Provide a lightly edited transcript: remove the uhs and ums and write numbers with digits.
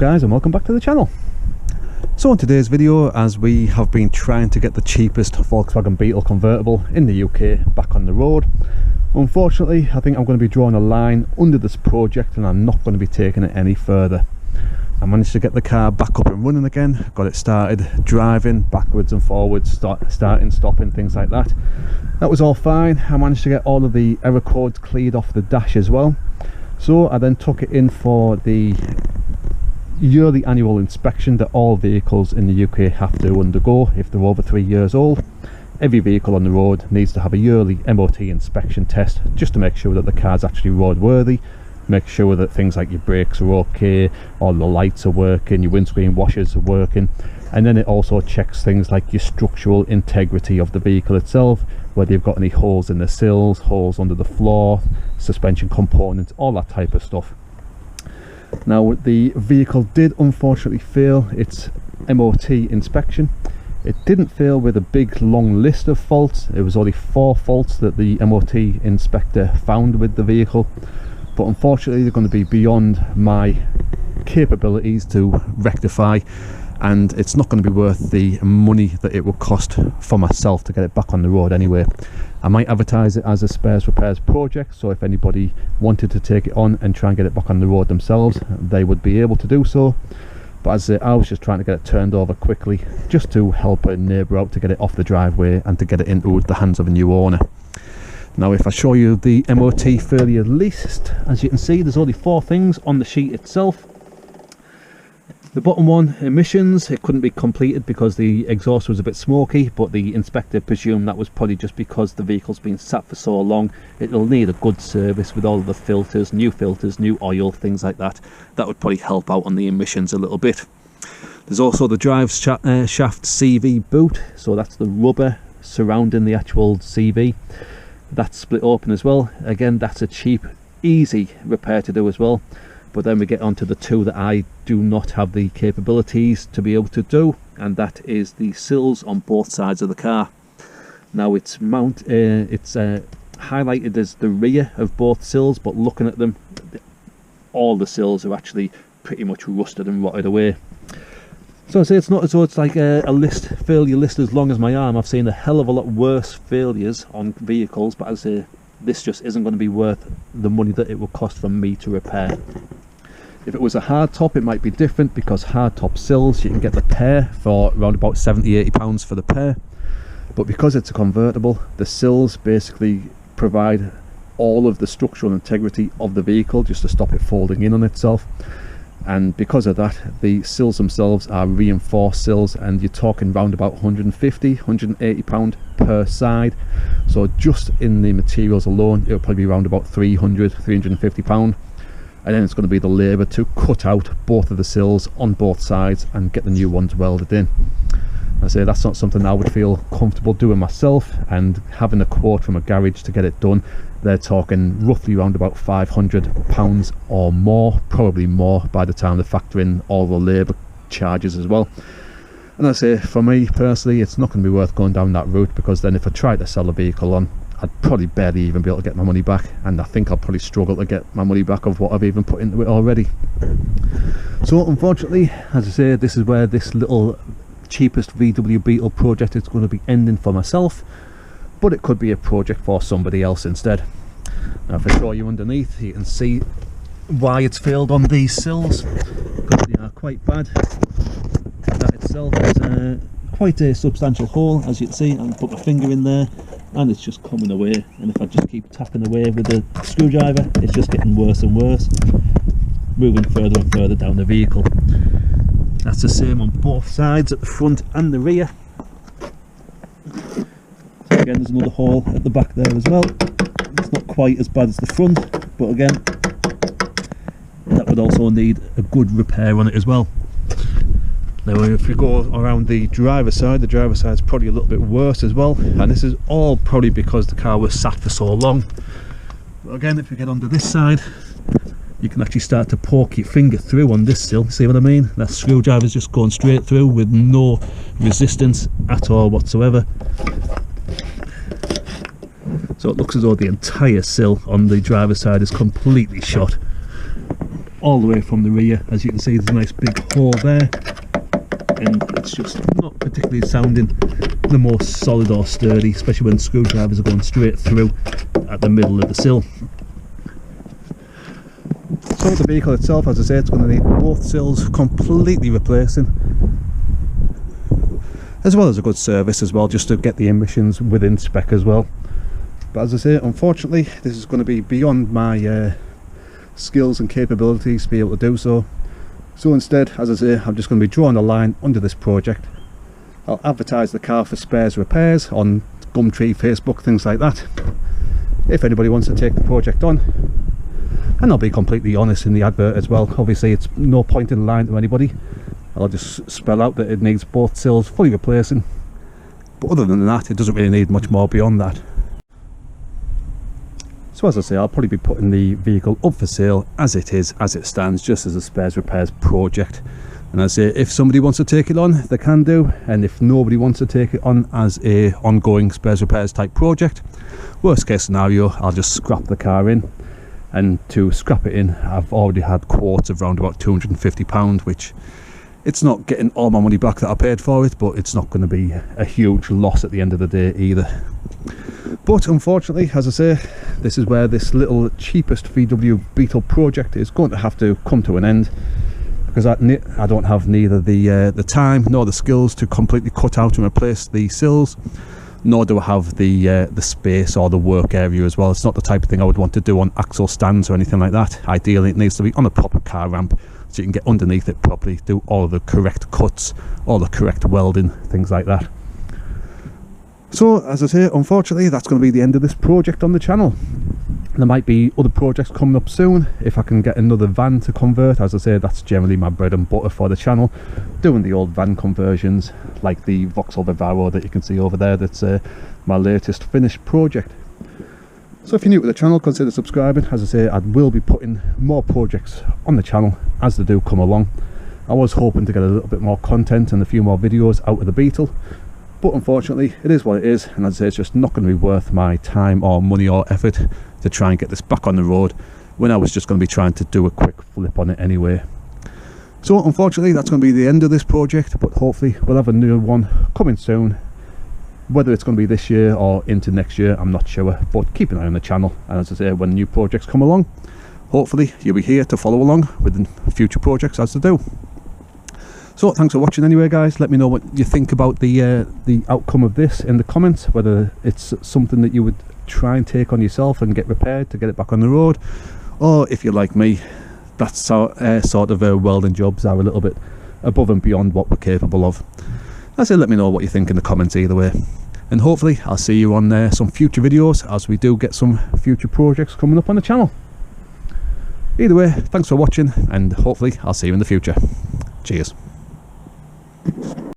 guys, and welcome back to the channel. So in today's video, as we have been trying to get the cheapest Volkswagen Beetle convertible in the UK back on the road, unfortunately I think I'm going to be drawing a line under this project and I'm not going to be taking it any further. I managed to get the car back up and running again, got it started driving backwards and forwards, starting, stopping, things like that. That was all fine. I managed to get all of the error codes cleared off the dash as well. So I then took it in for the yearly annual inspection that all vehicles in the UK have to undergo if they're over 3 years old. Every vehicle on the road needs to have a yearly MOT inspection test just to make sure that the car's actually roadworthy, make sure that things like your brakes are okay, all the lights are working, your windscreen washers are working, and then it also checks things like your structural integrity of the vehicle itself, whether you've got any holes in the sills, holes under the floor, suspension components, all that type of stuff. Now the vehicle did unfortunately fail its MOT inspection. It didn't fail with a big long list of faults. It was only 4 faults that the MOT inspector found with the vehicle, but unfortunately they're going to be beyond my capabilities to rectify, and it's not going to be worth the money that it will cost for myself to get it back on the road anyway. I might advertise it as a spares repairs project, so if anybody wanted to take it on and try and get it back on the road themselves, they would be able to do so. But as I was just trying to get it turned over quickly, just to help a neighbour out to get it off the driveway and to get it into the hands of a new owner. Now if I show you the MOT failure list, as you can see there's only 4 things on the sheet itself. The bottom one, emissions, it couldn't be completed because the exhaust was a bit smoky, but the inspector presumed that was probably just because the vehicle's been sat for so long. It'll need a good service with all of the filters, new oil, things like that. That would probably help out on the emissions a little bit. There's also the drive shaft CV boot, so that's the rubber surrounding the actual CV. That's split open as well. Again, that's a cheap, easy repair to do as well. But then we get onto the 2 that I do not have the capabilities to be able to do, and that is the sills on both sides of the car. Now it's highlighted as the rear of both sills, but looking at them, all the sills are actually pretty much rusted and rotted away. So I say it's not as though it's like a failure list as long as my arm. I've seen a hell of a lot worse failures on vehicles, but as I say, this just isn't going to be worth the money that it will cost for me to repair. If it was a hard top, it might be different, because hard top sills you can get the pair for around about £70–80 for the pair, but because it's a convertible, the sills basically provide all of the structural integrity of the vehicle just to stop it folding in on itself. And because of that, the sills themselves are reinforced sills, and you're talking round about £150–180 per side. So just in the materials alone, it'll probably be around about £300–350, and then it's going to be the labour to cut out both of the sills on both sides and get the new ones welded in. I say that's not something I would feel comfortable doing myself, and having a quote from a garage to get it done, they're talking roughly around about £500 or more, probably more by the time they factor in all the labour charges as well. And I say, for me personally, it's not going to be worth going down that route, because then if I try to sell a vehicle on, I'd probably barely even be able to get my money back, and I think I'll probably struggle to get my money back of what I've even put into it already. So unfortunately, as I say, this is where this little cheapest VW Beetle project is going to be ending for myself, but it could be a project for somebody else instead. Now if I show you underneath, you can see why it's failed on these sills, because they are quite bad. That itself is quite a substantial hole, as you can see. I can put my finger in there and it's just coming away, and if I just keep tapping away with the screwdriver, it's just getting worse and worse, moving further and further down the vehicle. That's the same on both sides, at the front and the rear. So again, there's another hole at the back there as well. It's not quite as bad as the front, but again, that would also need a good repair on it as well. Now if we go around the driver's side is probably a little bit worse as well, and this is all probably because the car was sat for so long. But again, if we get onto this side, you can actually start to poke your finger through on this sill. See what I mean? That screwdriver's just going straight through with no resistance at all whatsoever. So it looks as though the entire sill on the driver's side is completely shot. all the way from the rear. As you can see, there's a nice big hole there, and it's just not particularly sounding the most solid or sturdy, especially when screwdrivers are going straight through at the middle of the sill. So the vehicle itself, as I say, it's going to need both sills completely replacing, as well as a good service as well, just to get the emissions within spec as well. But as I say, unfortunately, this is going to be beyond my skills and capabilities to be able to do so. So instead, as I say, I'm just going to be drawing a line under this project. I'll advertise the car for spares repairs on Gumtree, Facebook, things like that, if anybody wants to take the project on. And I'll be completely honest in the advert as well. Obviously, it's no point in lying to anybody. I'll just spell out that it needs both sills fully replacing, but other than that, it doesn't really need much more beyond that. So as I say, I'll probably be putting the vehicle up for sale as it is, as it stands, just as a spares repairs project. And as I say, if somebody wants to take it on, they can do, and if nobody wants to take it on as a ongoing spares repairs type project, worst case scenario, I'll just scrap the car in. And to scrap it in, I've already had quotes of around about £250, which it's not getting all my money back that I paid for it, but it's not going to be a huge loss at the end of the day either. But unfortunately, as I say, this is where this little cheapest VW Beetle project is going to have to come to an end, because I don't have neither the time nor the skills to completely cut out and replace the sills, nor do I have the space or the work area as well. It's not the type of thing I would want to do on axle stands or anything like that. Ideally, it needs to be on a proper car ramp, so you can get underneath it properly, do all the correct cuts, all the correct welding, things like that. So, as I say, unfortunately, that's going to be the end of this project on the channel. There might be other projects coming up soon if I can get another van to convert. As I say, that's generally my bread and butter for the channel, doing the old van conversions like the Vauxhall Vivaro that you can see over there. That's my latest finished project. So if you're new to the channel, consider subscribing. As I say, I will be putting more projects on the channel as they do come along. I was hoping to get a little bit more content and a few more videos out of the Beetle, but unfortunately it is what it is, and as I say, it's just not going to be worth my time or money or effort to try and get this back on the road when I was just going to be trying to do a quick flip on it anyway. So unfortunately, that's going to be the end of this project, but hopefully we'll have a new one coming soon. Whether it's going to be this year or into next year, I'm not sure, but keep an eye on the channel, and as I say, when new projects come along, hopefully you'll be here to follow along with the future projects as they do. So thanks for watching anyway, guys. Let me know what you think about the outcome of this in the comments, whether it's something that you would try and take on yourself and get repaired to get it back on the road, or if you're like me, that sort of welding jobs are a little bit above and beyond what we're capable of. I say let me know what you think in the comments either way, and hopefully I'll see you on some future videos as we do get some future projects coming up on the channel. Either way, thanks for watching, and hopefully I'll see you in the future. Cheers.